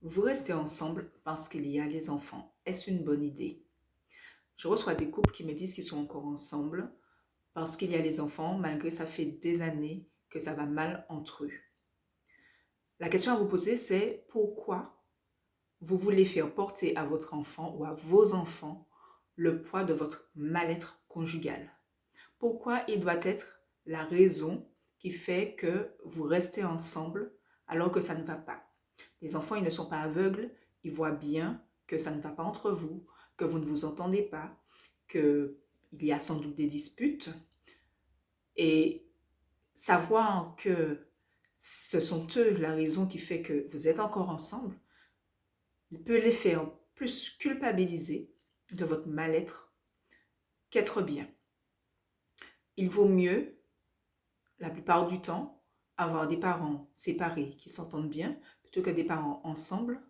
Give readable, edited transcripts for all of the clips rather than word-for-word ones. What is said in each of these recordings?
Vous restez ensemble parce qu'il y a les enfants. Est-ce une bonne idée? Je reçois des couples qui me disent qu'ils sont encore ensemble parce qu'il y a les enfants, malgré ça fait des années que ça va mal entre eux. La question à vous poser, c'est pourquoi vous voulez faire porter à votre enfant ou à vos enfants le poids de votre mal-être conjugal? Pourquoi il doit être la raison qui fait que vous restez ensemble alors que ça ne va pas? Les enfants, ils ne sont pas aveugles, ils voient bien que ça ne va pas entre vous, que vous ne vous entendez pas, qu'il y a sans doute des disputes. Et savoir que ce sont eux la raison qui fait que vous êtes encore ensemble, il peut les faire plus culpabiliser de votre mal-être qu'être bien. Il vaut mieux, la plupart du temps, avoir des parents séparés qui s'entendent bien plutôt que des parents ensemble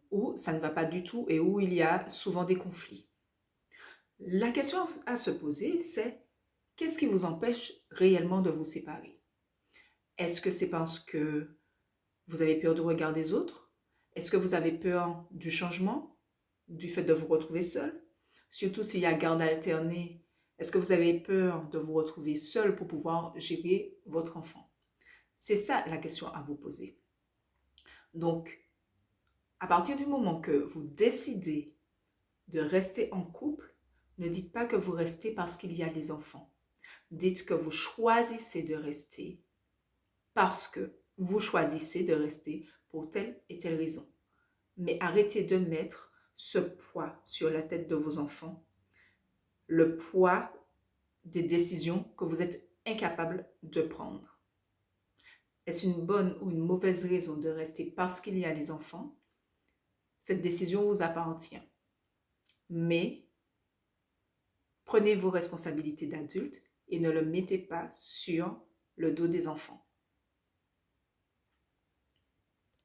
où ça ne va pas du tout et où il y a souvent des conflits. La question à se poser, c'est qu'est-ce qui vous empêche réellement de vous séparer? Est-ce que c'est parce que vous avez peur du regard des autres? Est-ce que vous avez peur du changement, du fait de vous retrouver seul? Surtout s'il y a garde alternée, est-ce que vous avez peur de vous retrouver seul pour pouvoir gérer votre enfant? C'est ça la question à vous poser. Donc, à partir du moment que vous décidez de rester en couple, ne dites pas que vous restez parce qu'il y a des enfants. Dites que vous choisissez de rester parce que vous choisissez de rester pour telle et telle raison. Mais arrêtez de mettre ce poids sur la tête de vos enfants, le poids des décisions que vous êtes incapable de prendre. Est-ce une bonne ou une mauvaise raison de rester parce qu'il y a les enfants? Cette décision vous appartient. Mais prenez vos responsabilités d'adulte et ne le mettez pas sur le dos des enfants.